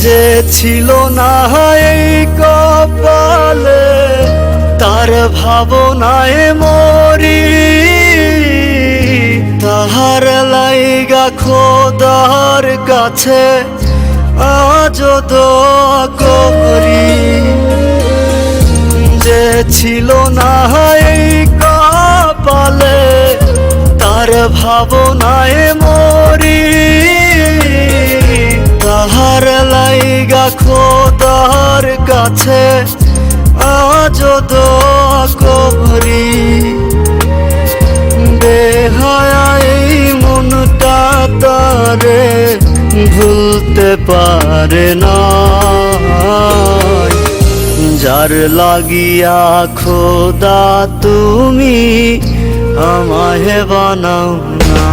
যে ছিল না এই কপালে, তার ভাবনায় মরি। তাহার লাইগা খোদার কাছে আজ দোয়া করি। যে ছিল না এই কপালে, তার ভাবনায় মরি। তাহার লাইগা খোদার কাছে আজ দোয়া করি। বেহায়া এই মনটা তারে ভুলতে পারে না, যার লাগিয়া খোদা তুমি আমায় বানাও না।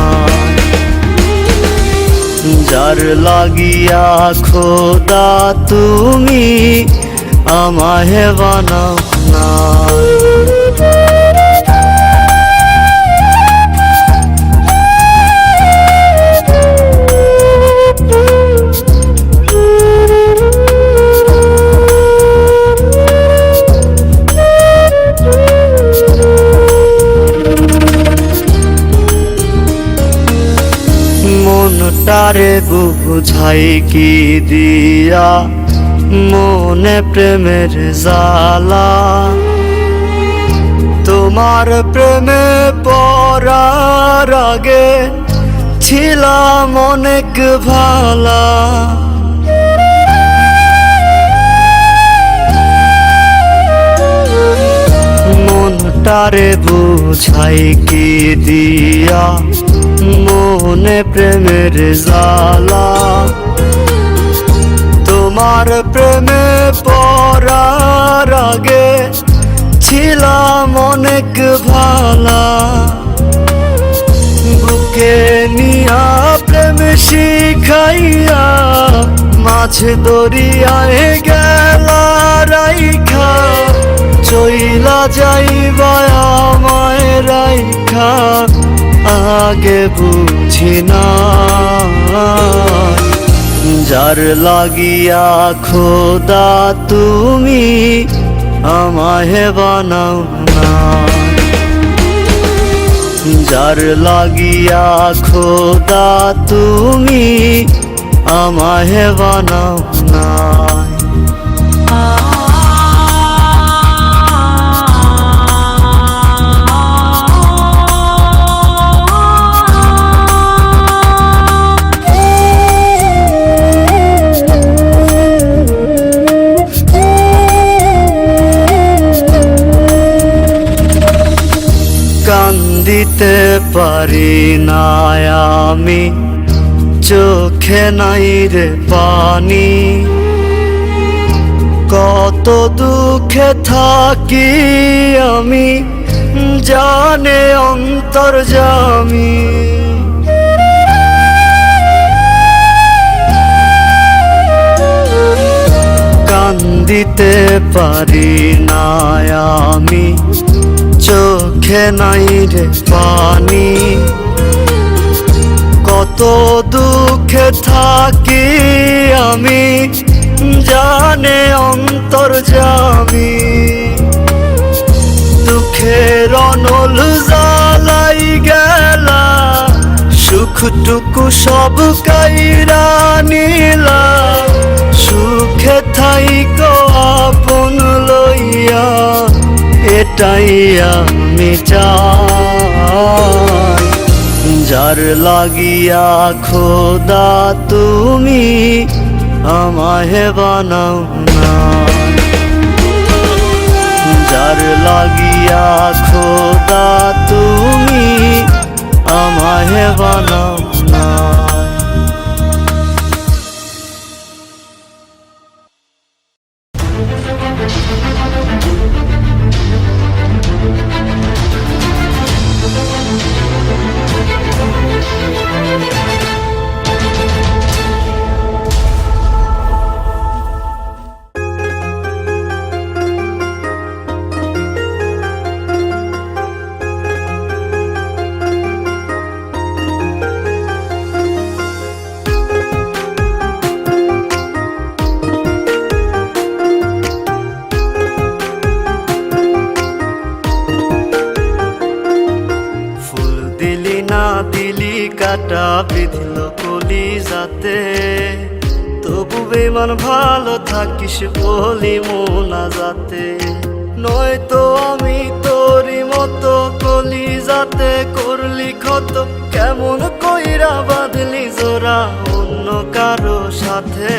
যার লাগিয়া খোদা তুমি আমায় বানাও না। মনটারে বুঝাই কি দিয়া, মনে প্রেমের জ্বালা। তোমার প্রেমে পড়ার আগে ছিলাম অনেক ভালা। মনটারে বুঝাই কি দিয়া, মনে প্রেমের জ্বালা। তোমার প্রেমে পড়ার আগে ছিলাম অনেক ভালা। বুকে নিয়া প্রেম শিখাইয়া, মাঝ দরিয়ায় গেলা রাইখা। চইলা যাইবা আমায় রাইখা, আগে বুঝি না। যার লাগিয়া খোদা তুমি আমায় বানাও না। যার লাগিয়া খোদা তুমি আমায় বানাও না। কান্দিতে পারি না আমি, চোখে নাই রে পানি। কত দুঃখে থাকি আমি, জানে অন্তর্যামী। কান্দিতে পারি না আমি, চোখে নাই রে পানি। কত দুঃখে থাকি আমি, জানে অন্তর্যামী। দুঃখের অনল জ্বালাই গেলা, সুখটুকু সব কাইরা নিলা। সুখে থাইকো আপন লইয়া, এটাই আমি চাই। যার লাগিয়া খোদা তুমি আমায় বানাও না। যার লাগিয়া খোদা তুমি আমায় বানাও না। বিঁধল কলিজাতে, তবু বেমান ভালো থাকিস বলি মোনাজাতে। নয়তো আমি তোরই মতো কলিজাতে করলি ক্ষত, কেমন কইরা বাঁধলি জোড়া অন্য কারো সাথে।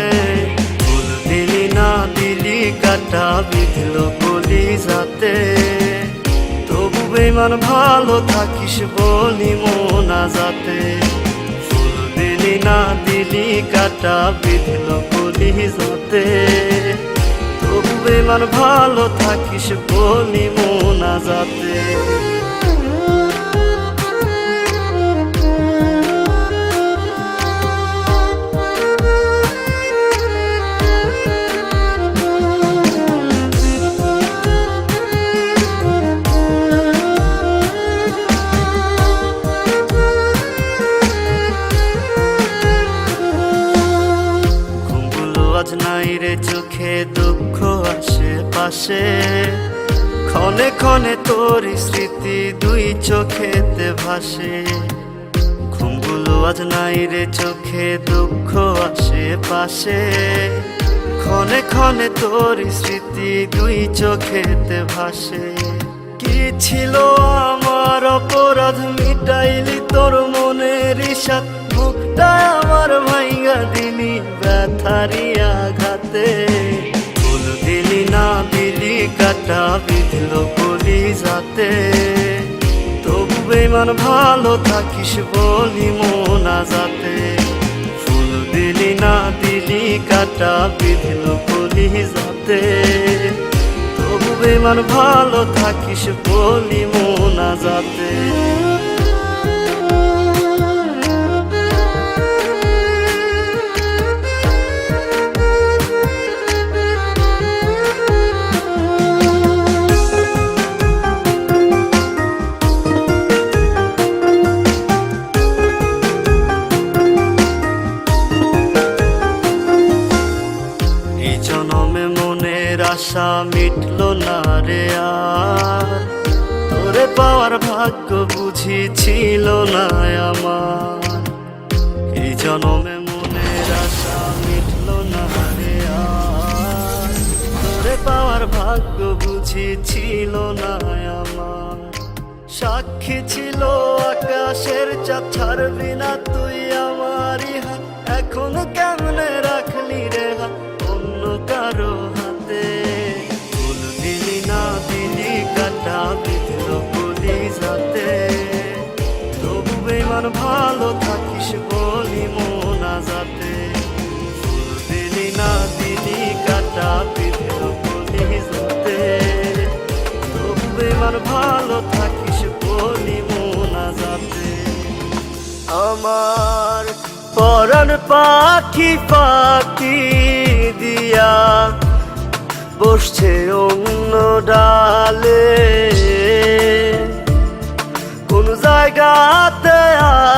ফুল দিলি না দিলি কাটা বিঁধল কলিজাতে, তবু বেমান ভালো থাকিস বলি মোনাজাতে। ফুল দিলি না দিলি কাটা বিঁধল কলিজাতে, তবু বেমান ভালো থাকিস বলি মোনাজাতে। আজ নাই রে চোখে দুঃখ আশেপাশে, ক্ষণে ক্ষণে তোর স্মৃতি দুই চোখেতে ভাসে। ঘুমগুলো আজ নাই রে চোখে দুঃখ আশেপাশে, ক্ষণে ক্ষণে তোর স্মৃতি দুই চোখেতে ভাসে। কি ছিল আমার অপরাধ মিটাইলি তোর মনের ইশাত, মুখটা আমার ভাইঙ্গা দিলি ব্যথারি আঘাতে। ফুল দিলি না দিলি কাটা বিঁধল কলিজাতে, তবু বেমান ভালো থাকিস বলি মোনাজাতে। ফুল দিলি না দিলি কাটা বিঁধল কলিজাতে, তবু বেমান ভালো থাকিস বলি মোনাজাতে। জনমে মনের আশা মিটল না রে আর, তোরে পাওয়ার ভাগ্য বুঝি ছিল না আমার। এই জনমে মনের আশা মিটল না রে আর, তোরে পাওয়ার ভাগ্য বুঝি ছিল না আমার। সাক্ষী ছিল আকাশের চাঁদ, ছাড়বি না তুই আমারই হাত, এখন কেমনে রাখলি রে হাত অন্য কারো হাতে। ফুল দিলি না দিলি কাটা বিঁধল কলিজাতে, তবু বেমান ভালো থাকিস বলি মোনাজাতে। ফুল দিলি না দিলি কাটা বিঁধল কলিজাতে, তবু বেমান ভালো থাকিস বলি মোনাজাতে। আমার পরাণ পাখি পাখি দিয়া বসছে অন্য ডালে, কোন জায়গাতে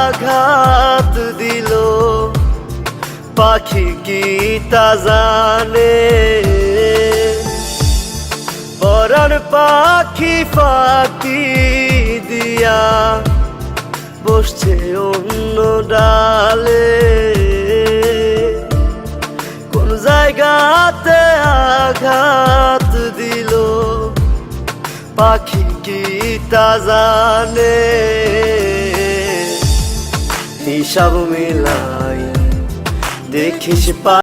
আঘাত দিল পাখি কি তা জানে। পরাণ পাখি পাখি দিয়া বসছে অন্য ডালে, কোন জায়গাতে আঘাত দিল পাখি কি তা জানে। হিসাব মিলাই দেখিস